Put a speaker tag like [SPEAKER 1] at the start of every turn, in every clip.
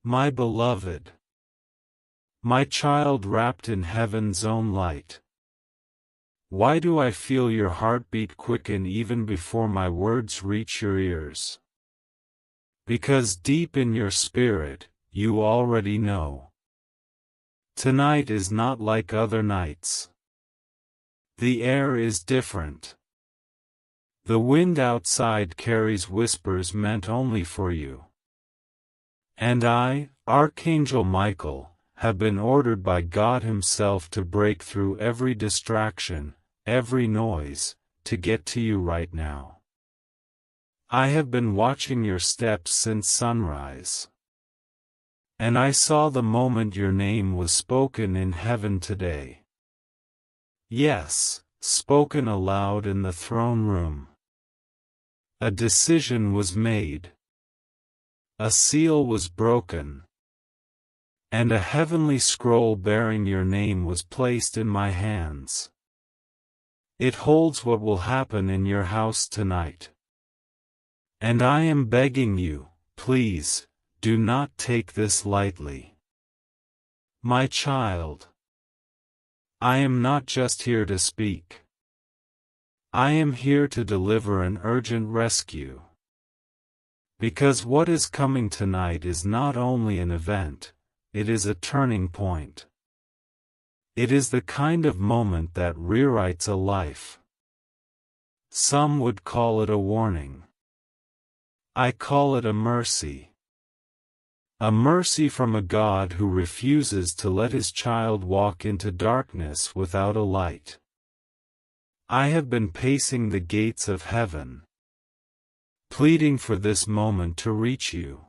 [SPEAKER 1] My beloved, my child wrapped in heaven's own light. Why do I feel your heartbeat quicken even before my words reach your ears? Because deep in your spirit, you already know. Tonight is not like other nights. The air is different. The wind outside carries whispers meant only for you. And I, Archangel Michael, have been ordered by God Himself to break through every distraction, every noise, to get to you right now. I have been watching your steps since sunrise. And I saw the moment your name was spoken in heaven today. Yes, spoken aloud in the throne room. A decision was made. A seal was broken. And a heavenly scroll bearing your name was placed in my hands. It holds what will happen in your house tonight. And I am begging you, please, do not take this lightly. My child, I am not just here to speak. I am here to deliver an urgent rescue. Because what is coming tonight is not only an event, it is a turning point. It is the kind of moment that rewrites a life. Some would call it a warning. I call it a mercy. A mercy from a God who refuses to let His child walk into darkness without a light. I have been pacing the gates of heaven, pleading for this moment to reach you.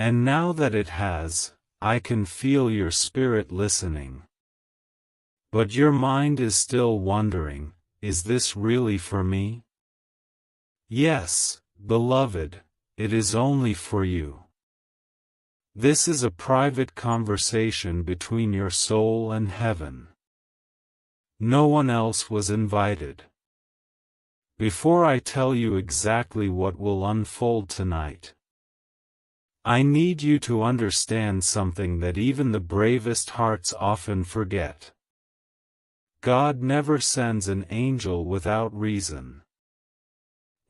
[SPEAKER 1] And now that it has, I can feel your spirit listening. But your mind is still wondering, is this really for me? Yes, beloved, it is only for you. This is a private conversation between your soul and heaven. No one else was invited. Before I tell you exactly what will unfold tonight, I need you to understand something that even the bravest hearts often forget. God never sends an angel without reason.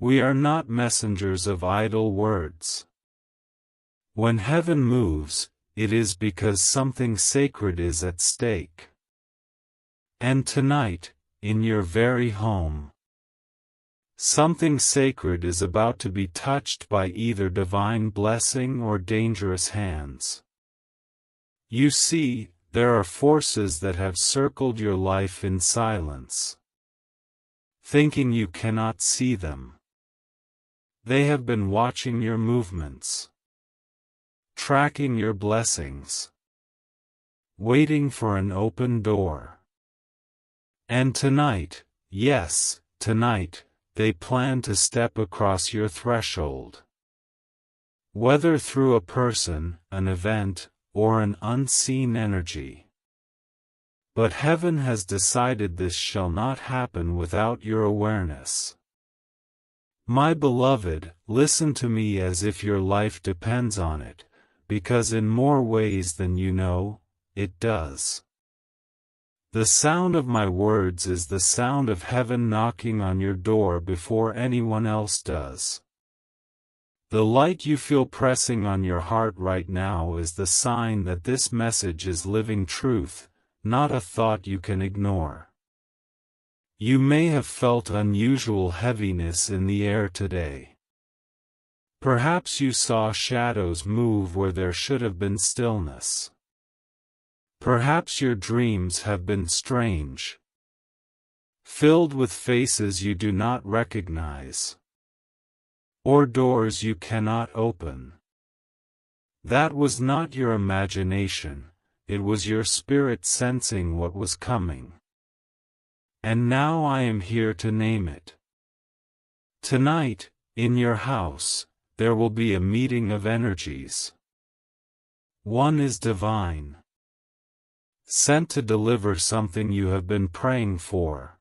[SPEAKER 1] We are not messengers of idle words. When heaven moves, it is because something sacred is at stake. And tonight, in your very home, something sacred is about to be touched by either divine blessing or dangerous hands. You see, there are forces that have circled your life in silence, thinking you cannot see them. They have been watching your movements, tracking your blessings, waiting for an open door. And tonight, yes, tonight, they plan to step across your threshold. Whether through a person, an event, or an unseen energy. But heaven has decided this shall not happen without your awareness. My beloved, listen to me as if your life depends on it, because in more ways than you know, it does. The sound of my words is the sound of heaven knocking on your door before anyone else does. The light you feel pressing on your heart right now is the sign that this message is living truth, not a thought you can ignore. You may have felt unusual heaviness in the air today. Perhaps you saw shadows move where there should have been stillness. Perhaps your dreams have been strange, filled with faces you do not recognize, or doors you cannot open. That was not your imagination, it was your spirit sensing what was coming. And now I am here to name it. Tonight, in your house, there will be a meeting of energies. One is divine, sent to deliver something you have been praying for,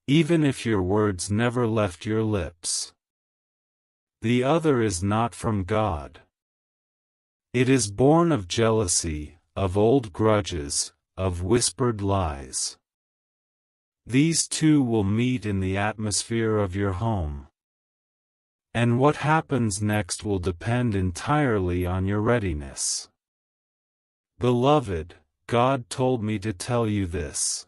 [SPEAKER 1] even if your words never left your lips. The other is not from God. It is born of jealousy, of old grudges, of whispered lies. These two will meet in the atmosphere of your home. And what happens next will depend entirely on your readiness. Beloved, God told me to tell you this.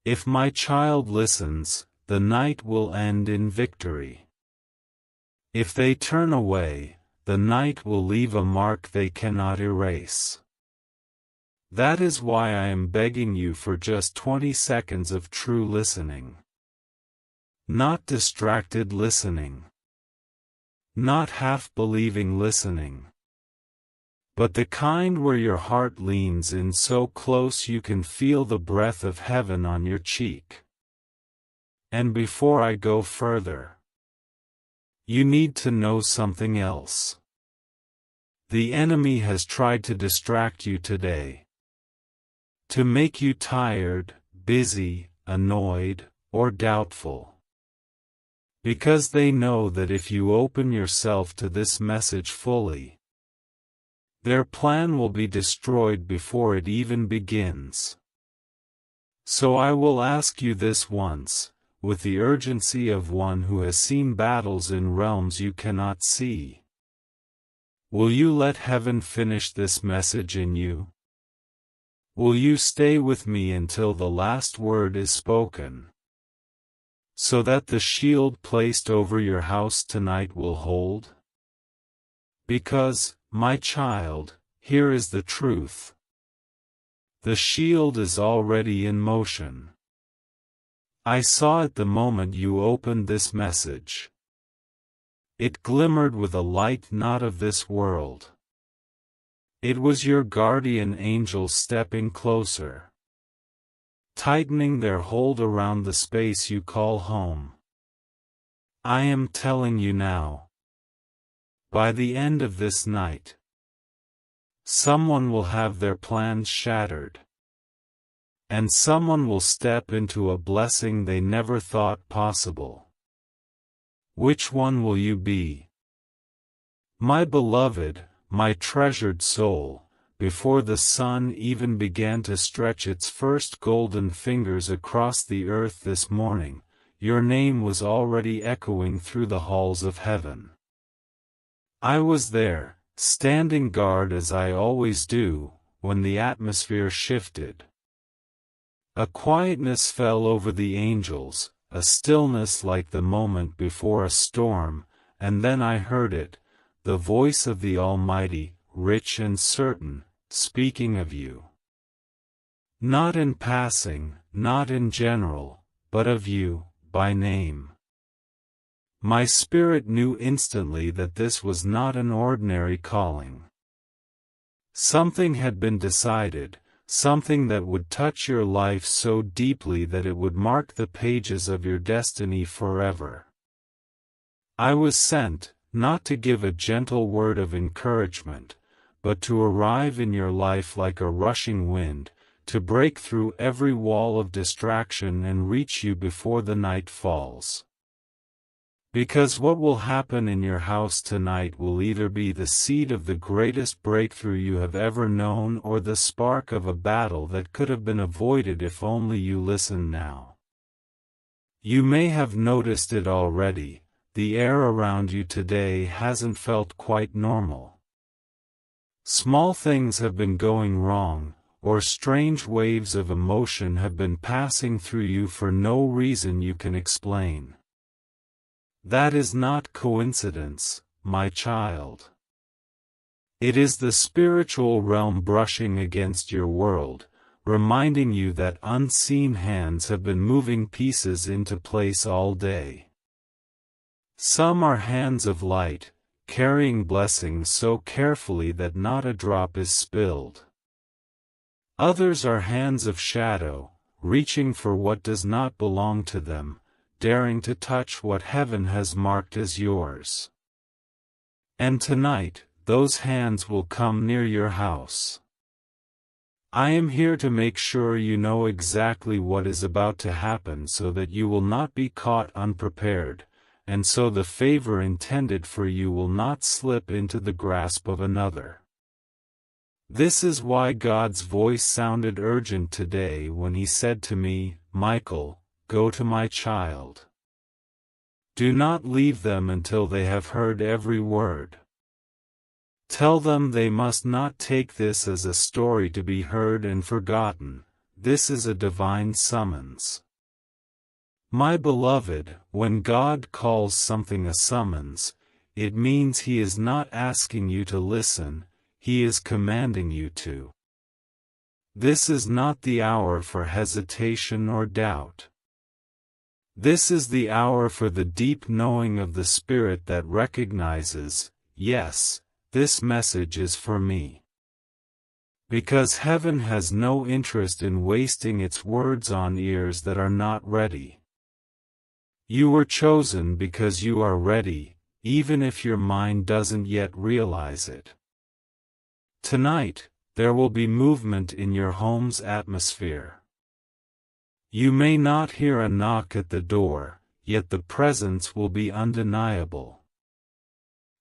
[SPEAKER 1] If my child listens, the night will end in victory. If they turn away, the night will leave a mark they cannot erase. That is why I am begging you for just 20 seconds of true listening. Not distracted listening. Not half-believing listening. But the kind where your heart leans in so close you can feel the breath of heaven on your cheek. And before I go further, you need to know something else. The enemy has tried to distract you today. To make you tired, busy, annoyed, or doubtful. Because they know that if you open yourself to this message fully, their plan will be destroyed before it even begins. So I will ask you this once, with the urgency of one who has seen battles in realms you cannot see. Will you let heaven finish this message in you? Will you stay with me until the last word is spoken? So that the shield placed over your house tonight will hold? Because, my child, here is the truth. The shield is already in motion. I saw it the moment you opened this message. It glimmered with a light not of this world. It was your guardian angels stepping closer, tightening their hold around the space you call home. I am telling you now. By the end of this night, someone will have their plans shattered. And someone will step into a blessing they never thought possible. Which one will you be? My beloved, my treasured soul, before the sun even began to stretch its first golden fingers across the earth this morning, your name was already echoing through the halls of heaven. I was there, standing guard as I always do, when the atmosphere shifted. A quietness fell over the angels, a stillness like the moment before a storm, and then I heard it, the voice of the Almighty, rich and certain, speaking of you. Not in passing, not in general, but of you, by name. My spirit knew instantly that this was not an ordinary calling. Something had been decided, something that would touch your life so deeply that it would mark the pages of your destiny forever. I was sent, not to give a gentle word of encouragement, but to arrive in your life like a rushing wind, to break through every wall of distraction and reach you before the night falls. Because what will happen in your house tonight will either be the seed of the greatest breakthrough you have ever known or the spark of a battle that could have been avoided if only you listen now. You may have noticed it already, the air around you today hasn't felt quite normal. Small things have been going wrong, or strange waves of emotion have been passing through you for no reason you can explain. That is not coincidence, my child. It is the spiritual realm brushing against your world, reminding you that unseen hands have been moving pieces into place all day. Some are hands of light, carrying blessings so carefully that not a drop is spilled. Others are hands of shadow, reaching for what does not belong to them, daring to touch what heaven has marked as yours. And tonight, those hands will come near your house. I am here to make sure you know exactly what is about to happen so that you will not be caught unprepared, and so the favor intended for you will not slip into the grasp of another. This is why God's voice sounded urgent today when He said to me, "Michael, go to my child. Do not leave them until they have heard every word. Tell them they must not take this as a story to be heard and forgotten. This is a divine summons." My beloved, when God calls something a summons, it means He is not asking you to listen, He is commanding you to. This is not the hour for hesitation or doubt. This is the hour for the deep knowing of the Spirit that recognizes, yes, this message is for me. Because heaven has no interest in wasting its words on ears that are not ready. You were chosen because you are ready, even if your mind doesn't yet realize it. Tonight, there will be movement in your home's atmosphere. You may not hear a knock at the door, yet the presence will be undeniable.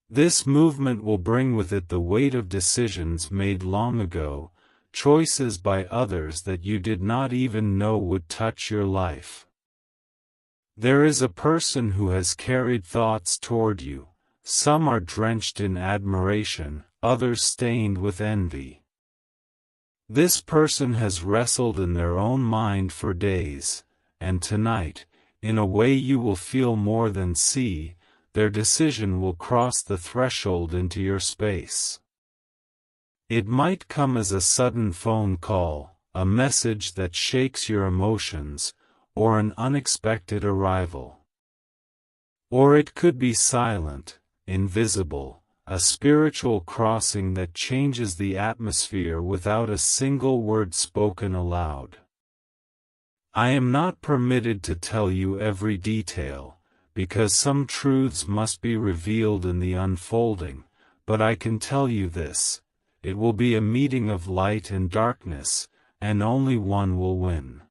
[SPEAKER 1] This movement will bring with it the weight of decisions made long ago, choices by others that you did not even know would touch your life. There is a person who has carried thoughts toward you. Some are drenched in admiration, others stained with envy. This person has wrestled in their own mind for days, and tonight, in a way you will feel more than see, their decision will cross the threshold into your space. It might come as a sudden phone call, a message that shakes your emotions, or an unexpected arrival. Or it could be silent, invisible, a spiritual crossing that changes the atmosphere without a single word spoken aloud. I am not permitted to tell you every detail, because some truths must be revealed in the unfolding, but I can tell you this: it will be a meeting of light and darkness, and only one will win.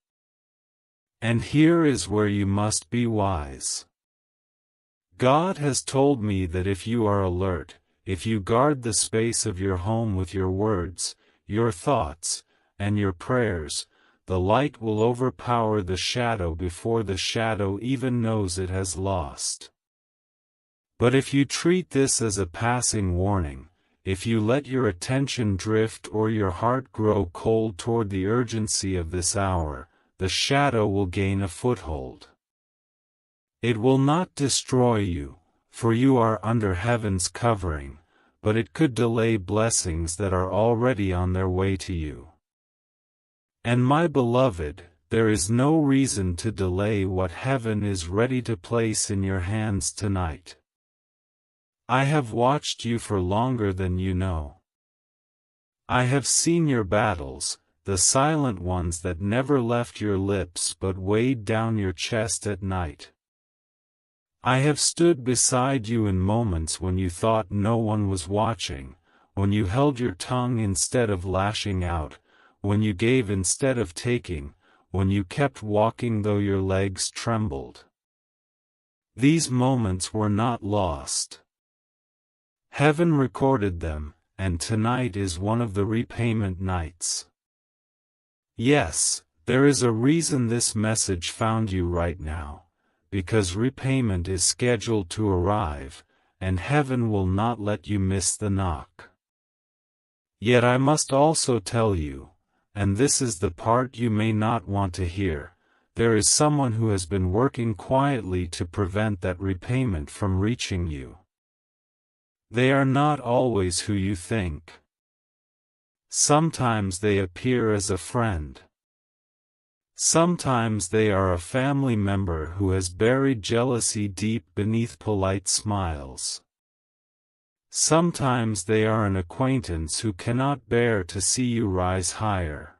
[SPEAKER 1] And here is where you must be wise. God has told me that if you are alert, if you guard the space of your home with your words, your thoughts, and your prayers, the light will overpower the shadow before the shadow even knows it has lost. But if you treat this as a passing warning, if you let your attention drift or your heart grow cold toward the urgency of this hour, the shadow will gain a foothold. It will not destroy you, for you are under heaven's covering, but it could delay blessings that are already on their way to you. And my beloved, there is no reason to delay what heaven is ready to place in your hands tonight. I have watched you for longer than you know. I have seen your battles, the silent ones that never left your lips but weighed down your chest at night. I have stood beside you in moments when you thought no one was watching, when you held your tongue instead of lashing out, when you gave instead of taking, when you kept walking though your legs trembled. These moments were not lost. Heaven recorded them, and tonight is one of the repayment nights. Yes, there is a reason this message found you right now. Because repayment is scheduled to arrive, and heaven will not let you miss the knock. Yet I must also tell you, and this is the part you may not want to hear, there is someone who has been working quietly to prevent that repayment from reaching you. They are not always who you think. Sometimes they appear as a friend. Sometimes they are a family member who has buried jealousy deep beneath polite smiles. Sometimes they are an acquaintance who cannot bear to see you rise higher.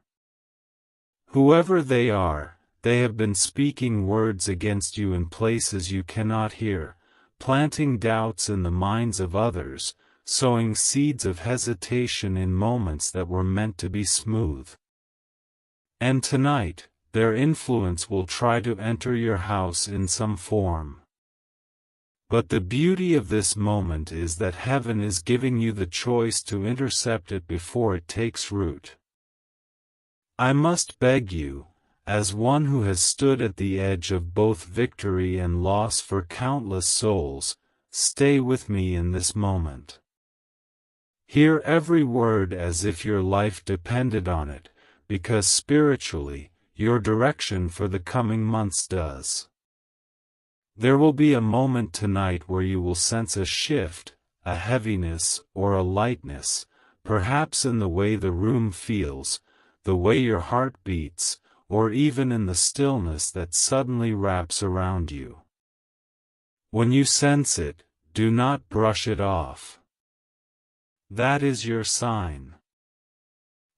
[SPEAKER 1] Whoever they are, they have been speaking words against you in places you cannot hear, planting doubts in the minds of others, sowing seeds of hesitation in moments that were meant to be smooth. And tonight, their influence will try to enter your house in some form. But the beauty of this moment is that heaven is giving you the choice to intercept it before it takes root. I must beg you, as one who has stood at the edge of both victory and loss for countless souls, stay with me in this moment. Hear every word as if your life depended on it, because spiritually, your direction for the coming months does. There will be a moment tonight where you will sense a shift, a heaviness or a lightness, perhaps in the way the room feels, the way your heart beats, or even in the stillness that suddenly wraps around you. When you sense it, do not brush it off. That is your sign.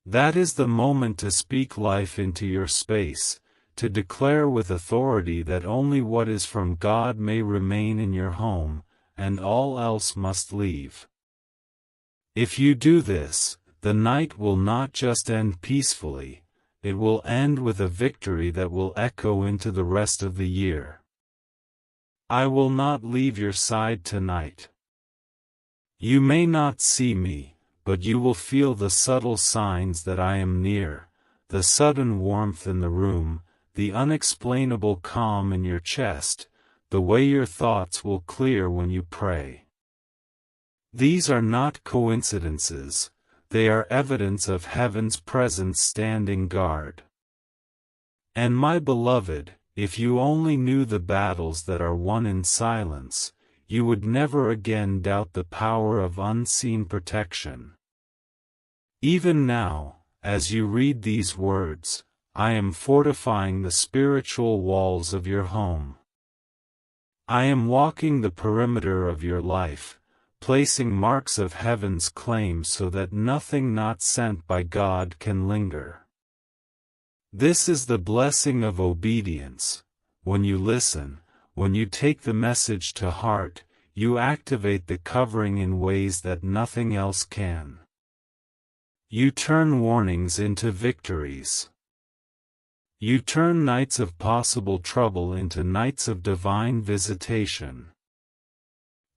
[SPEAKER 1] That is the moment to speak life into your space, to declare with authority that only what is from God may remain in your home, and all else must leave. If you do this, the night will not just end peacefully, it will end with a victory that will echo into the rest of the year. I will not leave your side tonight. You may not see me, but you will feel the subtle signs that I am near, the sudden warmth in the room, the unexplainable calm in your chest, the way your thoughts will clear when you pray. These are not coincidences, they are evidence of heaven's presence standing guard. And my beloved, if you only knew the battles that are won in silence, you would never again doubt the power of unseen protection. Even now, as you read these words, I am fortifying the spiritual walls of your home. I am walking the perimeter of your life, placing marks of heaven's claim so that nothing not sent by God can linger. This is the blessing of obedience. When you listen, when you take the message to heart, you activate the covering in ways that nothing else can. You turn warnings into victories. You turn nights of possible trouble into nights of divine visitation.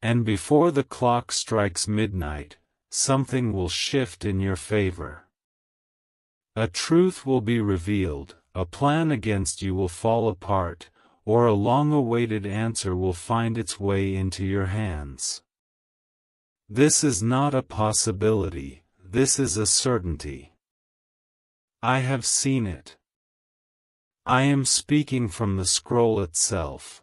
[SPEAKER 1] And before the clock strikes midnight, something will shift in your favor. A truth will be revealed, a plan against you will fall apart, or a long-awaited answer will find its way into your hands. This is not a possibility, this is a certainty. I have seen it. I am speaking from the scroll itself.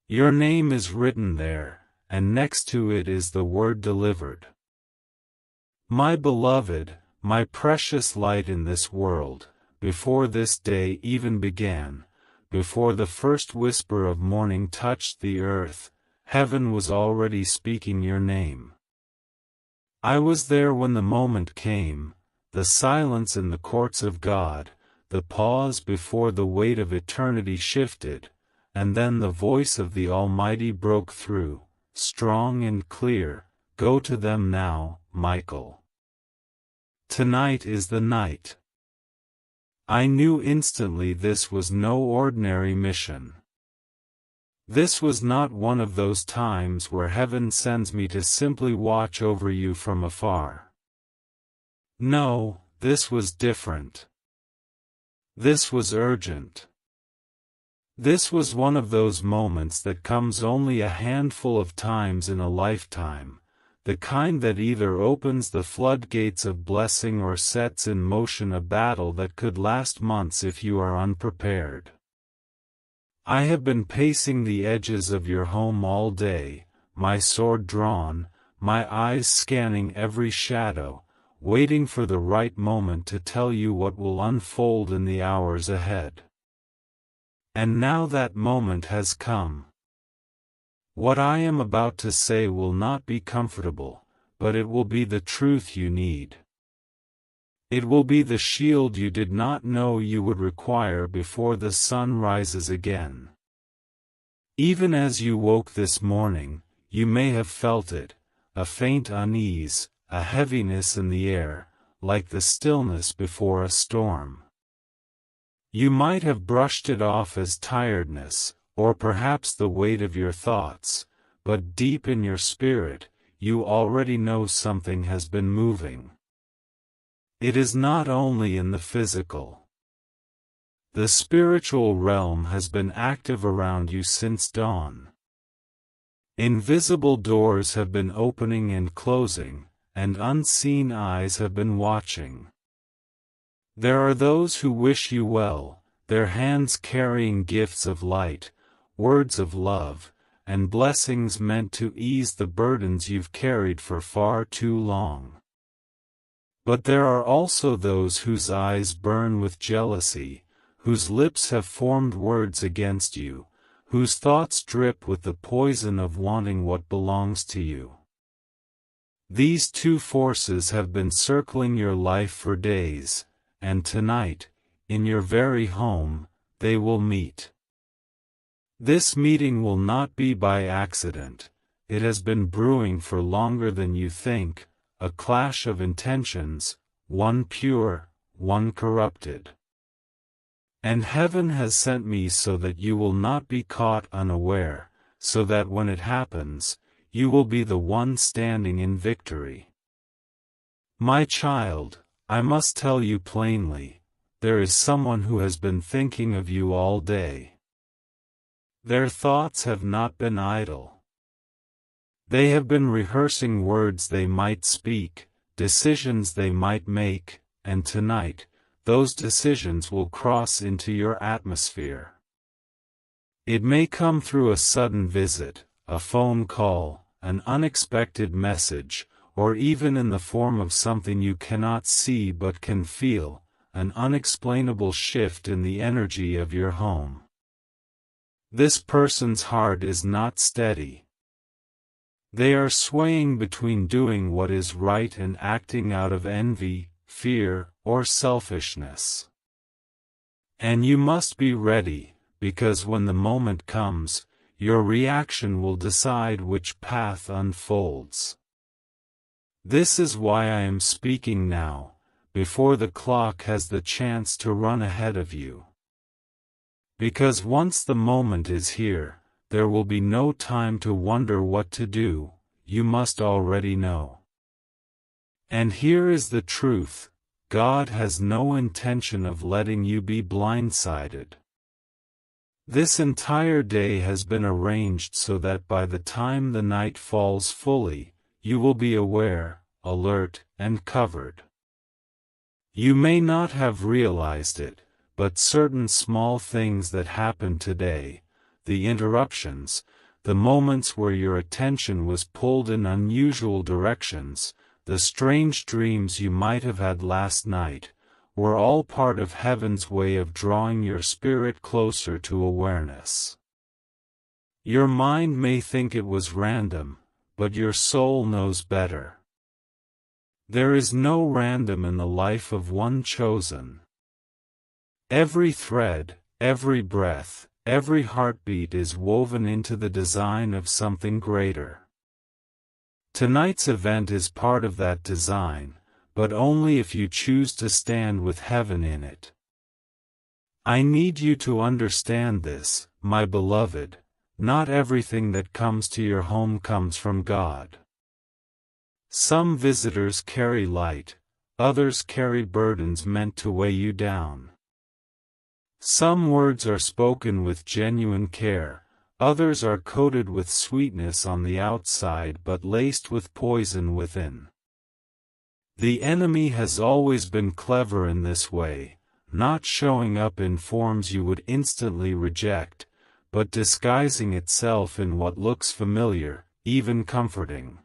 [SPEAKER 1] Your name is written there, and next to it is the word delivered. My beloved, my precious light in this world, before this day even began, before the first whisper of morning touched the earth, heaven was already speaking your name. I was there when the moment came, the silence in the courts of God, the pause before the weight of eternity shifted, and then the voice of the Almighty broke through, strong and clear, "Go to them now, Michael. Tonight is the night." I knew instantly this was no ordinary mission. This was not one of those times where heaven sends me to simply watch over you from afar. No, this was different. This was urgent. This was one of those moments that comes only a handful of times in a lifetime, the kind that either opens the floodgates of blessing or sets in motion a battle that could last months if you are unprepared. I have been pacing the edges of your home all day, my sword drawn, my eyes scanning every shadow, waiting for the right moment to tell you what will unfold in the hours ahead. And now that moment has come. What I am about to say will not be comfortable, but it will be the truth you need. It will be the shield you did not know you would require before the sun rises again. Even as you woke this morning, you may have felt it, a faint unease, a heaviness in the air, like the stillness before a storm. You might have brushed it off as tiredness, or perhaps the weight of your thoughts, but deep in your spirit, you already know something has been moving. It is not only in the physical. The spiritual realm has been active around you since dawn. Invisible doors have been opening and closing, and unseen eyes have been watching. There are those who wish you well, their hands carrying gifts of light, words of love, and blessings meant to ease the burdens you've carried for far too long. But there are also those whose eyes burn with jealousy, whose lips have formed words against you, whose thoughts drip with the poison of wanting what belongs to you. These two forces have been circling your life for days, and tonight, in your very home, they will meet. This meeting will not be by accident. It has been brewing for longer than you think, a clash of intentions, one pure, one corrupted. And heaven has sent me so that you will not be caught unaware, so that when it happens, you will be the one standing in victory. My child, I must tell you plainly, there is someone who has been thinking of you all day. Their thoughts have not been idle. They have been rehearsing words they might speak, decisions they might make, and tonight, those decisions will cross into your atmosphere. It may come through a sudden visit, a phone call, an unexpected message, or even in the form of something you cannot see but can feel, an unexplainable shift in the energy of your home. This person's heart is not steady. They are swaying between doing what is right and acting out of envy, fear, or selfishness. And you must be ready, because when the moment comes, your reaction will decide which path unfolds. This is why I am speaking now, before the clock has the chance to run ahead of you. Because once the moment is here, there will be no time to wonder what to do, you must already know. And here is the truth, God has no intention of letting you be blindsided. This entire day has been arranged so that by the time the night falls fully, you will be aware, alert, and covered. You may not have realized it, but certain small things that happened today, the interruptions, the moments where your attention was pulled in unusual directions, the strange dreams you might have had last night, were all part of heaven's way of drawing your spirit closer to awareness. Your mind may think it was random, but your soul knows better. There is no random in the life of one chosen. Every thread, every breath, every heartbeat is woven into the design of something greater. Tonight's event is part of that design, but only if you choose to stand with heaven in it. I need you to understand this, my beloved, not everything that comes to your home comes from God. Some visitors carry light, others carry burdens meant to weigh you down. Some words are spoken with genuine care, others are coated with sweetness on the outside but laced with poison within. The enemy has always been clever in this way, not showing up in forms you would instantly reject, but disguising itself in what looks familiar, even comforting.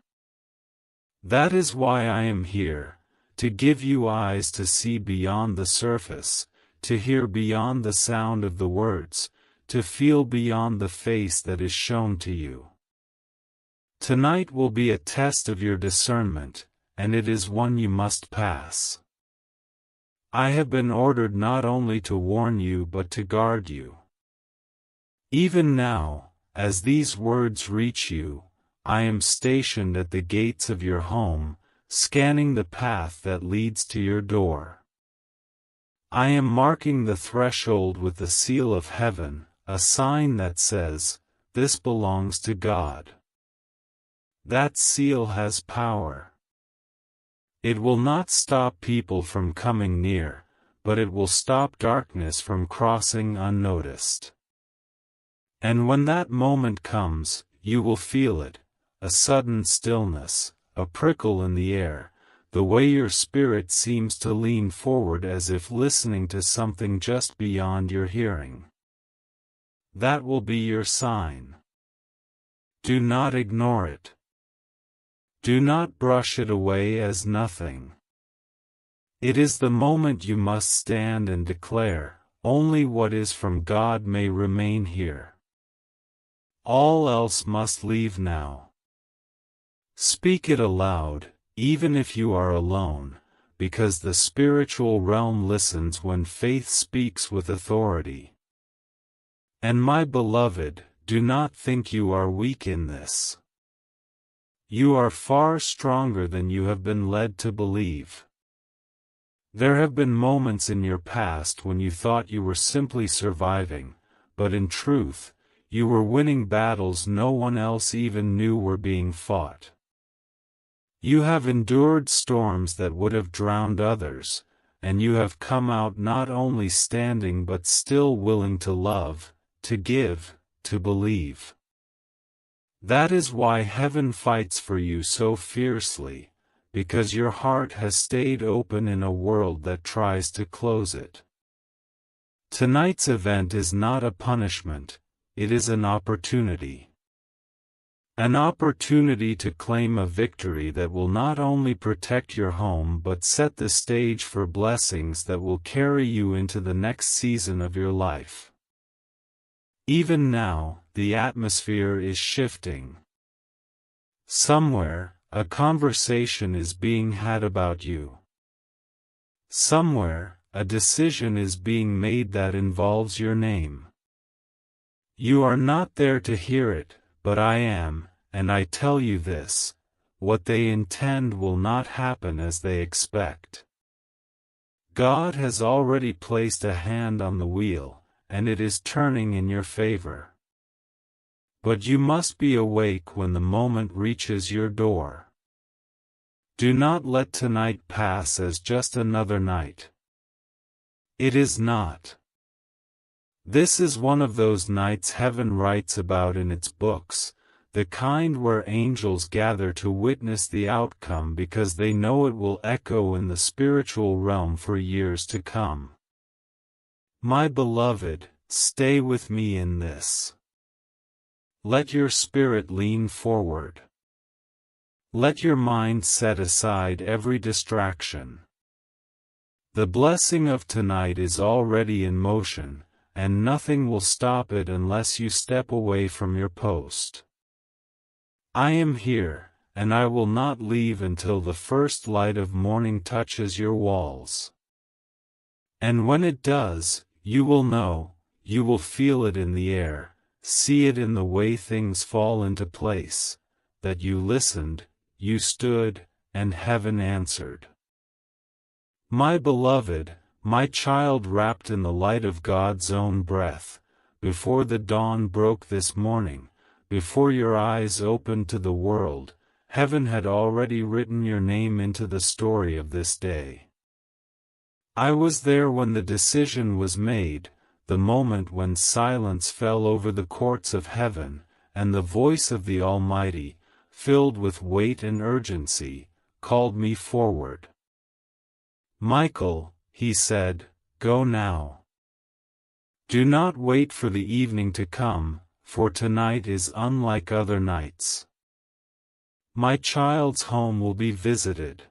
[SPEAKER 1] That is why I am here, to give you eyes to see beyond the surface, to hear beyond the sound of the words, to feel beyond the face that is shown to you. Tonight will be a test of your discernment, and it is one you must pass. I have been ordered not only to warn you but to guard you. Even now, as these words reach you, I am stationed at the gates of your home, scanning the path that leads to your door. I am marking the threshold with the seal of heaven, a sign that says, "This belongs to God." That seal has power. It will not stop people from coming near, but it will stop darkness from crossing unnoticed. And when that moment comes, you will feel it, a sudden stillness, a prickle in the air, the way your spirit seems to lean forward as if listening to something just beyond your hearing. That will be your sign. Do not ignore it. Do not brush it away as nothing. It is the moment you must stand and declare, "Only what is from God may remain here. All else must leave now." Speak it aloud, even if you are alone, because the spiritual realm listens when faith speaks with authority. And my beloved, do not think you are weak in this. You are far stronger than you have been led to believe. There have been moments in your past when you thought you were simply surviving, but in truth, you were winning battles no one else even knew were being fought. You have endured storms that would have drowned others, and you have come out not only standing but still willing to love, to give, to believe. That is why heaven fights for you so fiercely, because your heart has stayed open in a world that tries to close it. Tonight's event is not a punishment, it is an opportunity. An opportunity to claim a victory that will not only protect your home but set the stage for blessings that will carry you into the next season of your life. Even now, the atmosphere is shifting. Somewhere, a conversation is being had about you. Somewhere, a decision is being made that involves your name. You are not there to hear it, but I am, and I tell you this: what they intend will not happen as they expect. God has already placed a hand on the wheel, and it is turning in your favor. But you must be awake when the moment reaches your door. Do not let tonight pass as just another night. It is not. This is one of those nights heaven writes about in its books, the kind where angels gather to witness the outcome because they know it will echo in the spiritual realm for years to come. My beloved, stay with me in this. Let your spirit lean forward. Let your mind set aside every distraction. The blessing of tonight is already in motion, and nothing will stop it unless you step away from your post. I am here, and I will not leave until the first light of morning touches your walls. And when it does, you will know, you will feel it in the air, see it in the way things fall into place, that you listened, you stood, and heaven answered. My beloved, my child wrapped in the light of God's own breath, before the dawn broke this morning, before your eyes opened to the world, heaven had already written your name into the story of this day. I was there when the decision was made, the moment when silence fell over the courts of heaven, and the voice of the Almighty, filled with weight and urgency, called me forward. Michael, he said, go now. Do not wait for the evening to come, for tonight is unlike other nights. My child's home will be visited.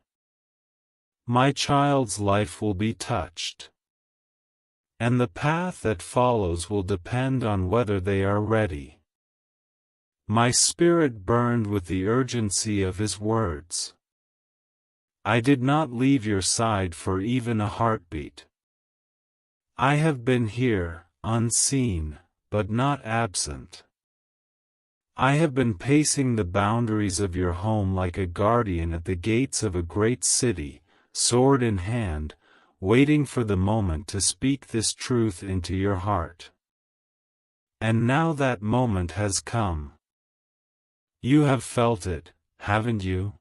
[SPEAKER 1] My child's life will be touched. And the path that follows will depend on whether they are ready. My spirit burned with the urgency of his words. I did not leave your side for even a heartbeat. I have been here, unseen, but not absent. I have been pacing the boundaries of your home like a guardian at the gates of a great city, sword in hand, waiting for the moment to speak this truth into your heart. And now that moment has come. You have felt it, haven't you?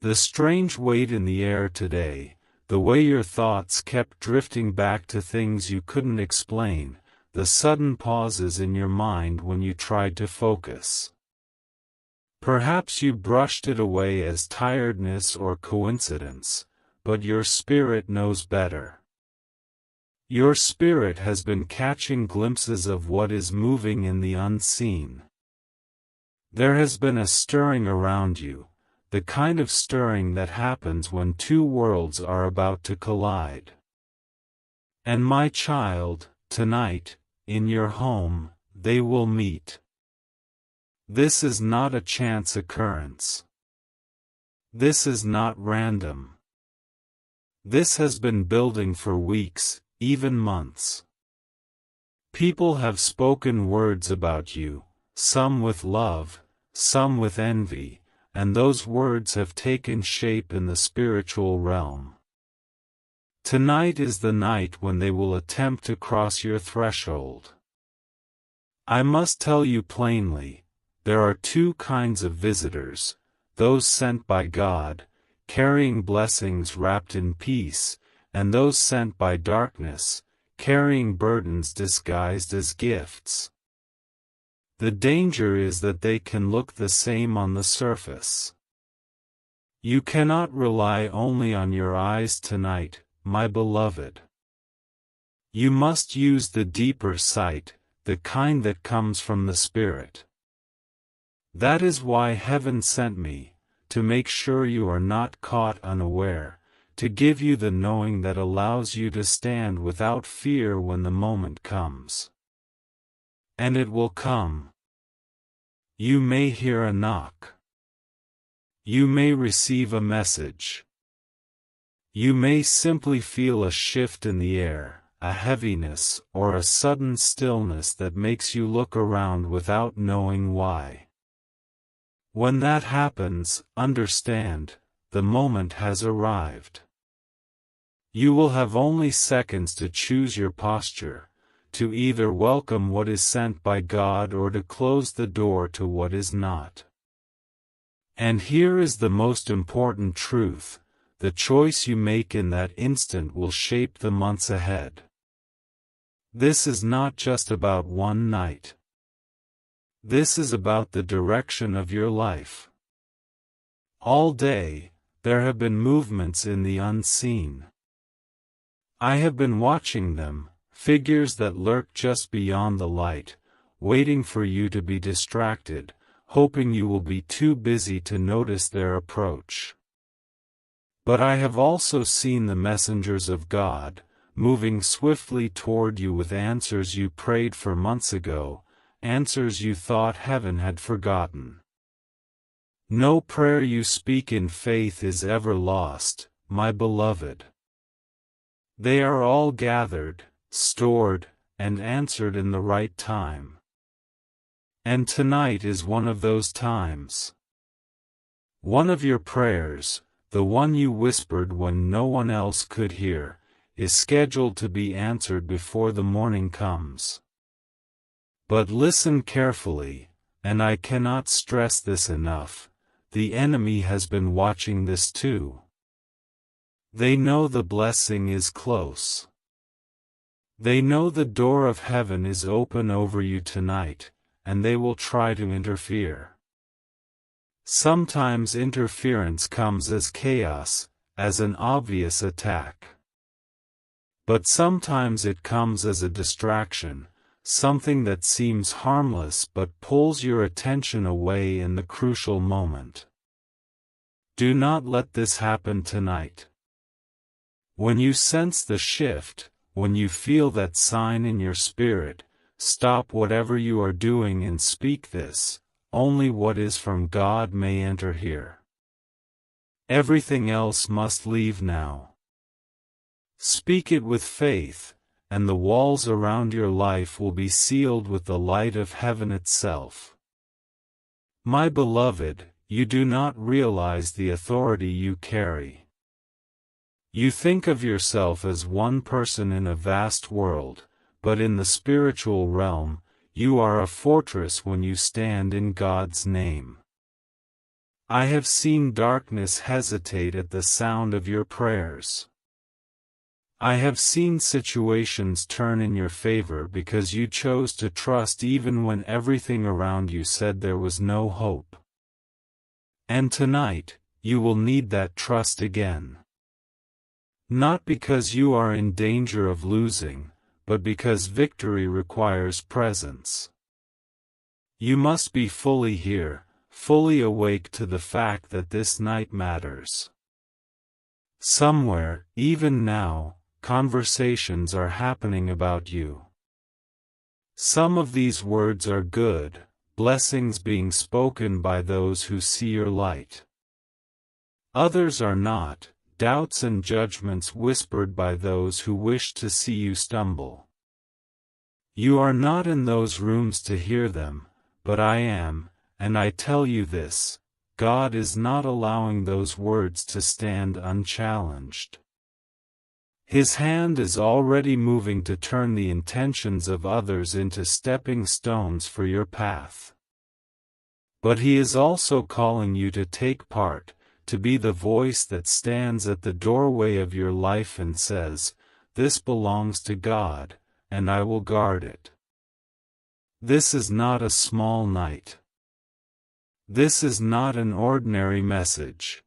[SPEAKER 1] The strange weight in the air today, the way your thoughts kept drifting back to things you couldn't explain, the sudden pauses in your mind when you tried to focus. Perhaps you brushed it away as tiredness or coincidence, but your spirit knows better. Your spirit has been catching glimpses of what is moving in the unseen. There has been a stirring around you, the kind of stirring that happens when two worlds are about to collide. And my child, tonight, in your home, they will meet. This is not a chance occurrence. This is not random. This has been building for weeks, even months. People have spoken words about you, some with love, some with envy, and those words have taken shape in the spiritual realm. Tonight is the night when they will attempt to cross your threshold. I must tell you plainly, there are two kinds of visitors, those sent by God, carrying blessings wrapped in peace, and those sent by darkness, carrying burdens disguised as gifts. The danger is that they can look the same on the surface. You cannot rely only on your eyes tonight, my beloved. You must use the deeper sight, the kind that comes from the Spirit. That is why heaven sent me, to make sure you are not caught unaware, to give you the knowing that allows you to stand without fear when the moment comes. And it will come. You may hear a knock. You may receive a message. You may simply feel a shift in the air, a heaviness or a sudden stillness that makes you look around without knowing why. When that happens, understand, the moment has arrived. You will have only seconds to choose your posture, to either welcome what is sent by God or to close the door to what is not. And here is the most important truth, the choice you make in that instant will shape the months ahead. This is not just about one night. This is about the direction of your life. All day, there have been movements in the unseen. I have been watching them, figures that lurk just beyond the light, waiting for you to be distracted, hoping you will be too busy to notice their approach. But I have also seen the messengers of God, moving swiftly toward you with answers you prayed for months ago, answers you thought heaven had forgotten. No prayer you speak in faith is ever lost, my beloved. They are all gathered, stored, and answered in the right time. And tonight is one of those times. One of your prayers, the one you whispered when no one else could hear, is scheduled to be answered before the morning comes. But listen carefully, and I cannot stress this enough, the enemy has been watching this too. They know the blessing is close. They know the door of heaven is open over you tonight, and they will try to interfere. Sometimes interference comes as chaos, as an obvious attack. But sometimes it comes as a distraction, something that seems harmless but pulls your attention away in the crucial moment. Do not let this happen tonight. When you sense the shift, when you feel that sign in your spirit, stop whatever you are doing and speak this, only what is from God may enter here. Everything else must leave now. Speak it with faith, and the walls around your life will be sealed with the light of heaven itself. My beloved, you do not realize the authority you carry. You think of yourself as one person in a vast world, but in the spiritual realm, you are a fortress when you stand in God's name. I have seen darkness hesitate at the sound of your prayers. I have seen situations turn in your favor because you chose to trust even when everything around you said there was no hope. And tonight, you will need that trust again. Not because you are in danger of losing, but because victory requires presence. You must be fully here, fully awake to the fact that this night matters. Somewhere, even now, conversations are happening about you. Some of these words are good, blessings being spoken by those who see your light. Others are not, doubts and judgments whispered by those who wish to see you stumble. You are not in those rooms to hear them, but I am, and I tell you this, God is not allowing those words to stand unchallenged. His hand is already moving to turn the intentions of others into stepping stones for your path. But He is also calling you to take part, to be the voice that stands at the doorway of your life and says, "This belongs to God, and I will guard it." This is not a small night. This is not an ordinary message.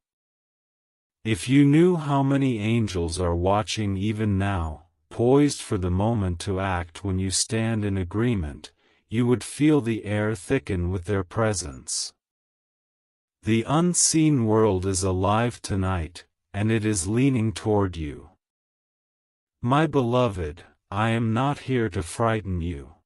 [SPEAKER 1] If you knew how many angels are watching even now, poised for the moment to act when you stand in agreement, you would feel the air thicken with their presence. The unseen world is alive tonight, and it is leaning toward you. My beloved, I am not here to frighten you.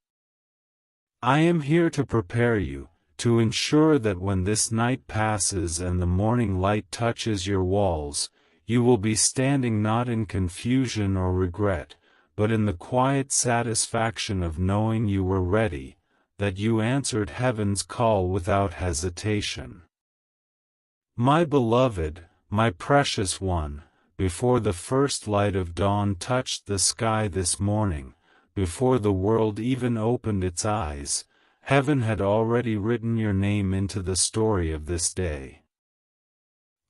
[SPEAKER 1] I am here to prepare you, to ensure that when this night passes and the morning light touches your walls, you will be standing not in confusion or regret, but in the quiet satisfaction of knowing you were ready, that you answered heaven's call without hesitation. My beloved, my precious one, before the first light of dawn touched the sky this morning, before the world even opened its eyes, Heaven had already written your name into the story of this day.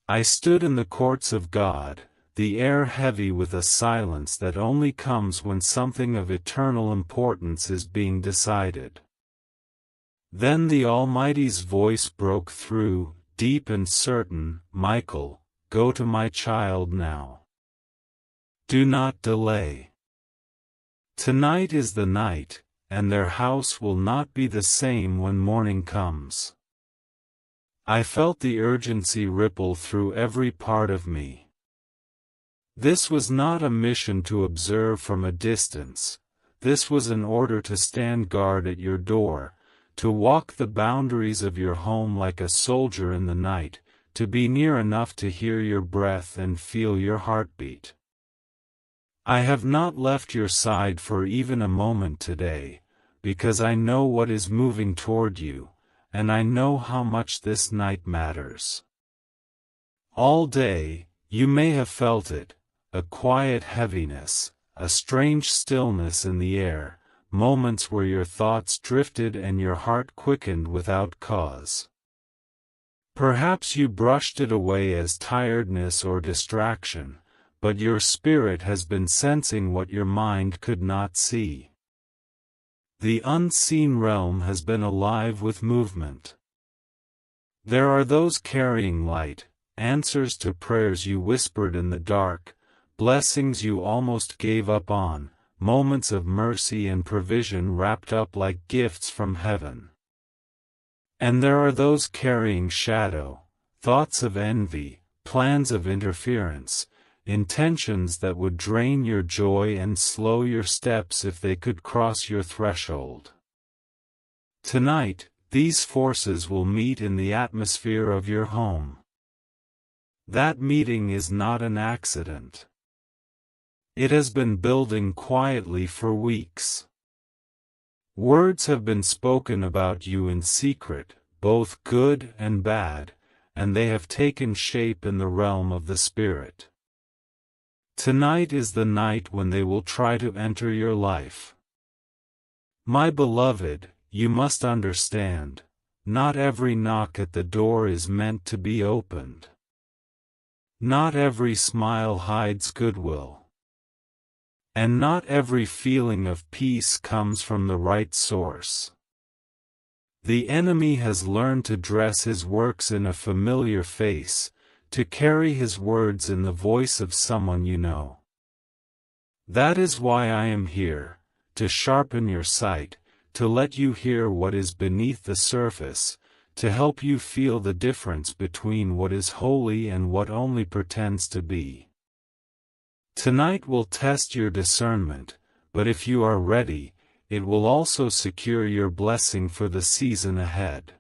[SPEAKER 1] I stood in the courts of God, the air heavy with a silence that only comes when something of eternal importance is being decided. Then the Almighty's voice broke through, deep and certain, "Michael, go to my child now. Do not delay. Tonight is the night, and their house will not be the same when morning comes." I felt the urgency ripple through every part of me. This was not a mission to observe from a distance, this was an order to stand guard at your door, to walk the boundaries of your home like a soldier in the night, to be near enough to hear your breath and feel your heartbeat. I have not left your side for even a moment today, because I know what is moving toward you, and I know how much this night matters. All day, you may have felt it, a quiet heaviness, a strange stillness in the air, moments where your thoughts drifted and your heart quickened without cause. Perhaps you brushed it away as tiredness or distraction, but your spirit has been sensing what your mind could not see. The unseen realm has been alive with movement. There are those carrying light, answers to prayers you whispered in the dark, blessings you almost gave up on, moments of mercy and provision wrapped up like gifts from heaven. And there are those carrying shadow, thoughts of envy, plans of interference, intentions that would drain your joy and slow your steps if they could cross your threshold. Tonight, these forces will meet in the atmosphere of your home. That meeting is not an accident. It has been building quietly for weeks. Words have been spoken about you in secret, both good and bad, and they have taken shape in the realm of the Spirit. Tonight is the night when they will try to enter your life. My beloved, you must understand, not every knock at the door is meant to be opened. Not every smile hides goodwill. And not every feeling of peace comes from the right source. The enemy has learned to dress his works in a familiar face, to carry his words in the voice of someone you know. That is why I am here, to sharpen your sight, to let you hear what is beneath the surface, to help you feel the difference between what is holy and what only pretends to be. Tonight will test your discernment, but if you are ready, it will also secure your blessing for the season ahead.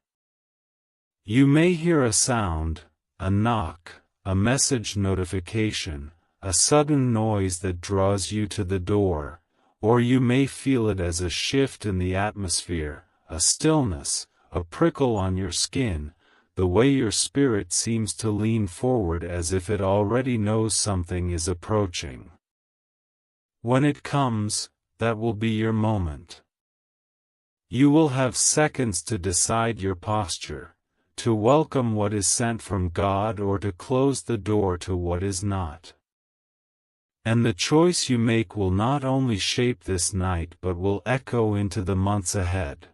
[SPEAKER 1] You may hear a sound, a knock, a message notification, a sudden noise that draws you to the door, or you may feel it as a shift in the atmosphere, a stillness, a prickle on your skin, the way your spirit seems to lean forward as if it already knows something is approaching. When it comes, that will be your moment. You will have seconds to decide your posture, to welcome what is sent from God or to close the door to what is not. And the choice you make will not only shape this night but will echo into the months ahead.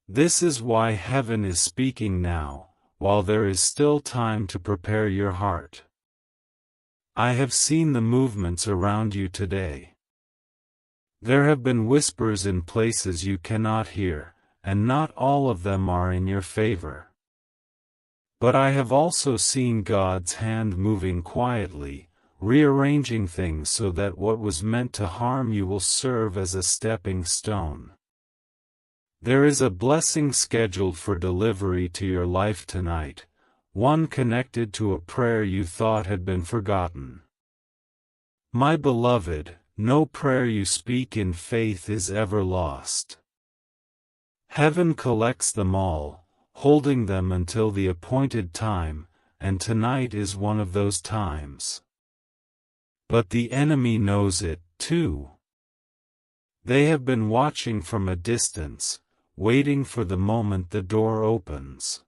[SPEAKER 1] This is why heaven is speaking now, while there is still time to prepare your heart. I have seen the movements around you today. There have been whispers in places you cannot hear, and not all of them are in your favor. But I have also seen God's hand moving quietly, rearranging things so that what was meant to harm you will serve as a stepping stone. There is a blessing scheduled for delivery to your life tonight, one connected to a prayer you thought had been forgotten. My beloved, no prayer you speak in faith is ever lost. Heaven collects them all, holding them until the appointed time, and tonight is one of those times. But the enemy knows it, too. They have been watching from a distance, waiting for the moment the door opens.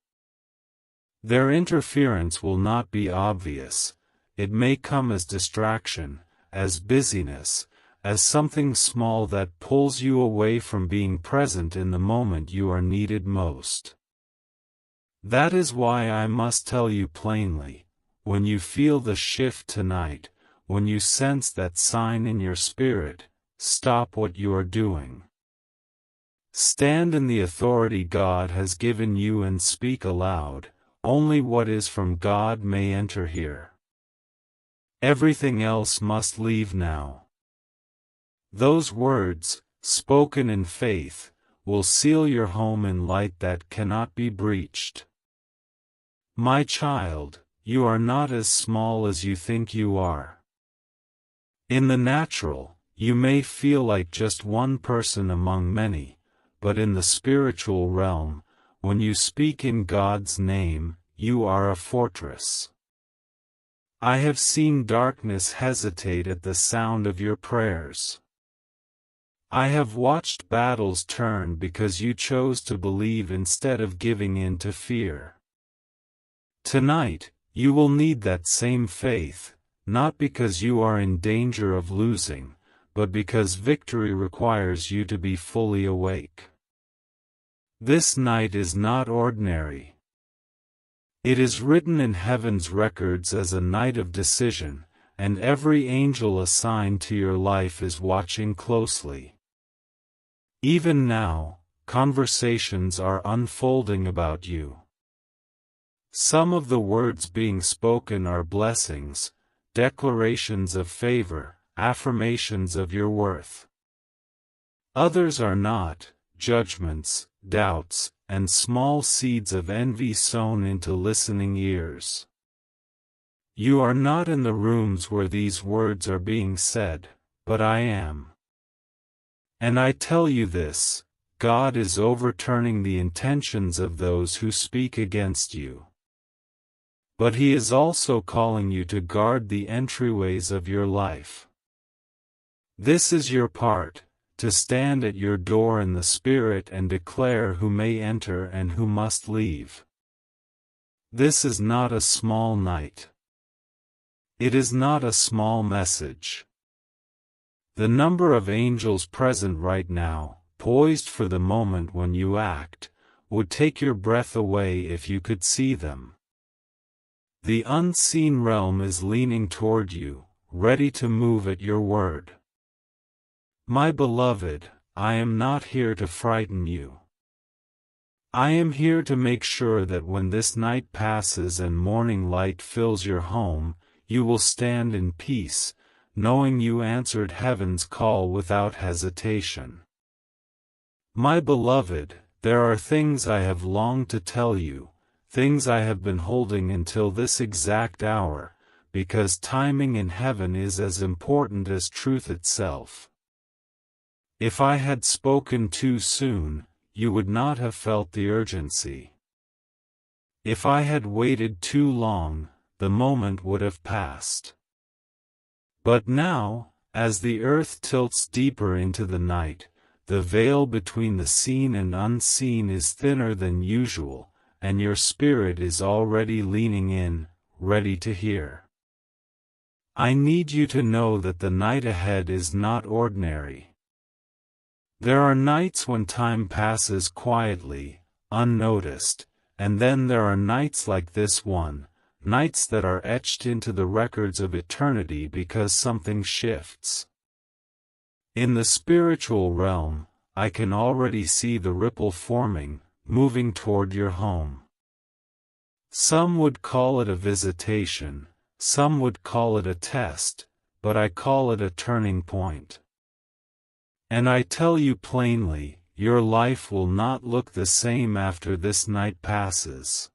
[SPEAKER 1] Their interference will not be obvious, it may come as distraction, as busyness, as something small that pulls you away from being present in the moment you are needed most. That is why I must tell you plainly, when you feel the shift tonight, when you sense that sign in your spirit, stop what you are doing. Stand in the authority God has given you and speak aloud, only what is from God may enter here. Everything else must leave now. Those words, spoken in faith, will seal your home in light that cannot be breached. My child, you are not as small as you think you are. In the natural, you may feel like just one person among many, but in the spiritual realm, when you speak in God's name, you are a fortress. I have seen darkness hesitate at the sound of your prayers. I have watched battles turn because you chose to believe instead of giving in to fear. Tonight, you will need that same faith, not because you are in danger of losing, but because victory requires you to be fully awake. This night is not ordinary. It is written in heaven's records as a night of decision, and every angel assigned to your life is watching closely. Even now, conversations are unfolding about you. Some of the words being spoken are blessings, declarations of favor, affirmations of your worth. Others are not, judgments, doubts, and small seeds of envy sown into listening ears. You are not in the rooms where these words are being said, but I am. And I tell you this, God is overturning the intentions of those who speak against you. But He is also calling you to guard the entryways of your life. This is your part, to stand at your door in the Spirit and declare who may enter and who must leave. This is not a small night. It is not a small message. The number of angels present right now, poised for the moment when you act, would take your breath away if you could see them. The unseen realm is leaning toward you, ready to move at your word. My beloved, I am not here to frighten you. I am here to make sure that when this night passes and morning light fills your home, you will stand in peace, knowing you answered heaven's call without hesitation. My beloved, there are things I have longed to tell you, things I have been holding until this exact hour, because timing in heaven is as important as truth itself. If I had spoken too soon, you would not have felt the urgency. If I had waited too long, the moment would have passed. But now, as the earth tilts deeper into the night, the veil between the seen and unseen is thinner than usual, and your spirit is already leaning in, ready to hear. I need you to know that the night ahead is not ordinary. There are nights when time passes quietly, unnoticed, and then there are nights like this one, nights that are etched into the records of eternity because something shifts. In the spiritual realm, I can already see the ripple forming, moving toward your home. Some would call it a visitation, some would call it a test, but I call it a turning point. And I tell you plainly, your life will not look the same after this night passes.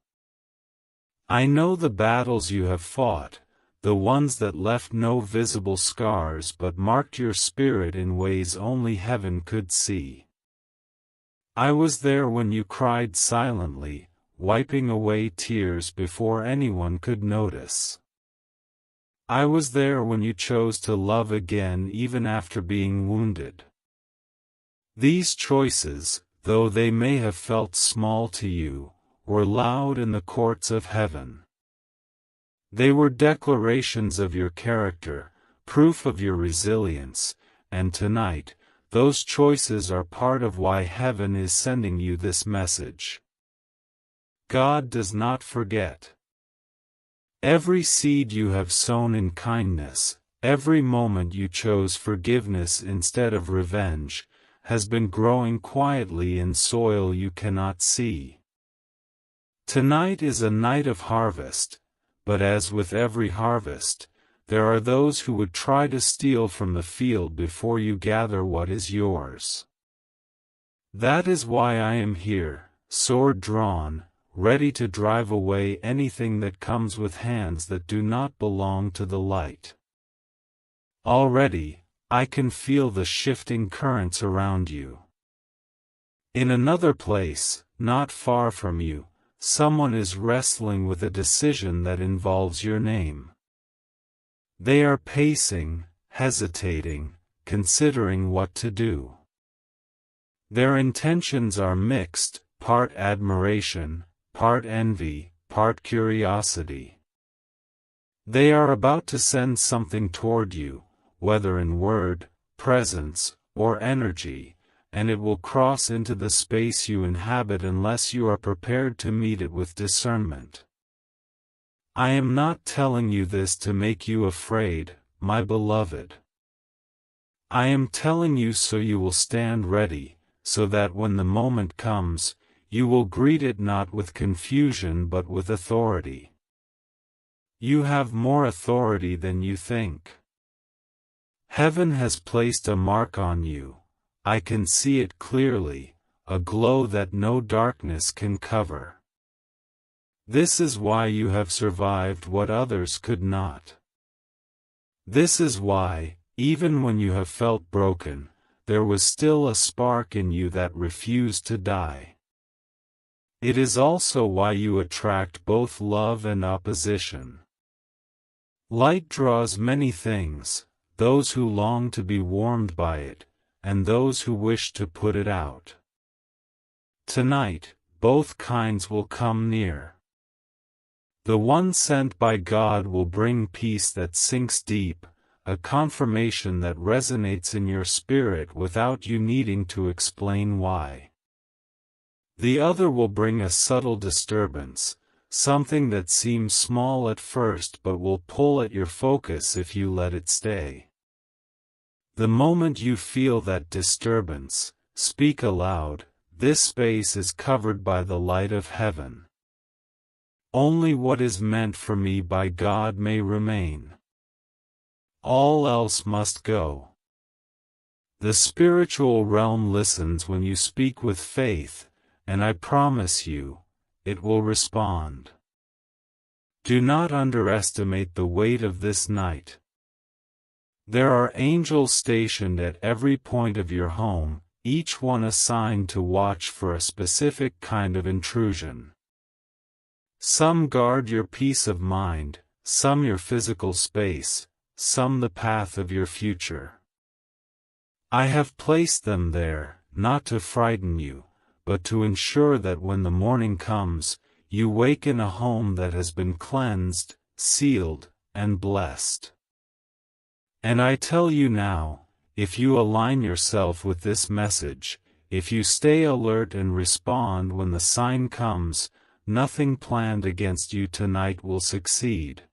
[SPEAKER 1] I know the battles you have fought, the ones that left no visible scars but marked your spirit in ways only heaven could see. I was there when you cried silently, wiping away tears before anyone could notice. I was there when you chose to love again even after being wounded. These choices, though they may have felt small to you, were loud in the courts of heaven. They were declarations of your character, proof of your resilience, and tonight, those choices are part of why heaven is sending you this message. God does not forget. Every seed you have sown in kindness, every moment you chose forgiveness instead of revenge, has been growing quietly in soil you cannot see. Tonight is a night of harvest, but as with every harvest, there are those who would try to steal from the field before you gather what is yours. That is why I am here, sword drawn, ready to drive away anything that comes with hands that do not belong to the light. Already, I can feel the shifting currents around you. In another place, not far from you, someone is wrestling with a decision that involves your name. They are pacing, hesitating, considering what to do. Their intentions are mixed, part admiration, part envy, part curiosity. They are about to send something toward you, whether in word, presence, or energy, and it will cross into the space you inhabit unless you are prepared to meet it with discernment. I am not telling you this to make you afraid, my beloved. I am telling you so you will stand ready, so that when the moment comes, you will greet it not with confusion but with authority. You have more authority than you think. Heaven has placed a mark on you. I can see it clearly, a glow that no darkness can cover. This is why you have survived what others could not. This is why, even when you have felt broken, there was still a spark in you that refused to die. It is also why you attract both love and opposition. Light draws many things, those who long to be warmed by it, and those who wish to put it out. Tonight, both kinds will come near. The one sent by God will bring peace that sinks deep, a confirmation that resonates in your spirit without you needing to explain why. The other will bring a subtle disturbance, something that seems small at first but will pull at your focus if you let it stay. The moment you feel that disturbance, speak aloud, "This space is covered by the light of heaven. Only what is meant for me by God may remain. All else must go." The spiritual realm listens when you speak with faith, and I promise you, it will respond. Do not underestimate the weight of this night. There are angels stationed at every point of your home, each one assigned to watch for a specific kind of intrusion. Some guard your peace of mind, some your physical space, some the path of your future. I have placed them there, not to frighten you, but to ensure that when the morning comes, you wake in a home that has been cleansed, sealed, and blessed. And I tell you now, if you align yourself with this message, if you stay alert and respond when the sign comes, nothing planned against you tonight will succeed.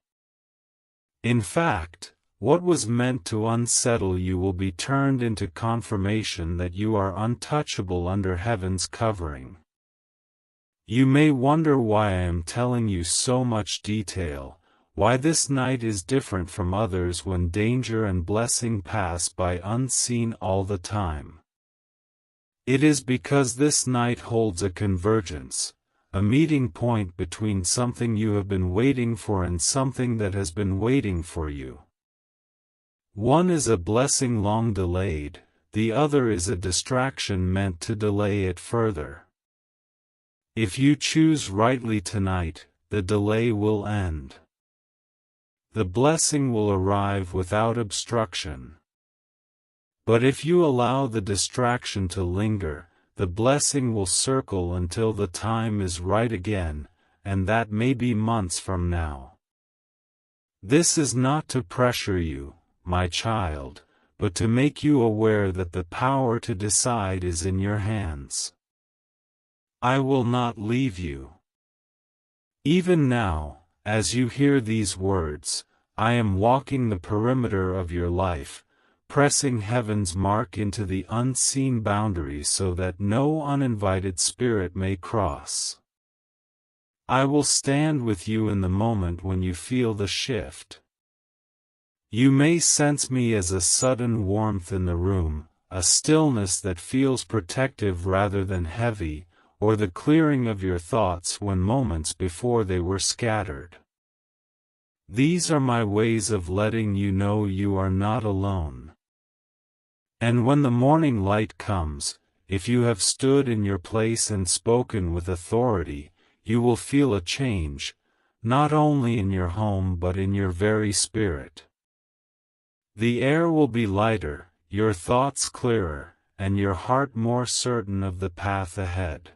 [SPEAKER 1] In fact, what was meant to unsettle you will be turned into confirmation that you are untouchable under heaven's covering. You may wonder why I am telling you so much detail, why this night is different from others when danger and blessing pass by unseen all the time. It is because this night holds a convergence, a meeting point between something you have been waiting for and something that has been waiting for you. One is a blessing long delayed, the other is a distraction meant to delay it further. If you choose rightly tonight, the delay will end. The blessing will arrive without obstruction. But if you allow the distraction to linger, the blessing will circle until the time is right again, and that may be months from now. This is not to pressure you, my child, but to make you aware that the power to decide is in your hands. I will not leave you. Even now, as you hear these words, I am walking the perimeter of your life, pressing heaven's mark into the unseen boundaries so that no uninvited spirit may cross. I will stand with you in the moment when you feel the shift. You may sense me as a sudden warmth in the room, a stillness that feels protective rather than heavy, or the clearing of your thoughts when moments before they were scattered. These are my ways of letting you know you are not alone. And when the morning light comes, if you have stood in your place and spoken with authority, you will feel a change, not only in your home but in your very spirit. The air will be lighter, your thoughts clearer, and your heart more certain of the path ahead.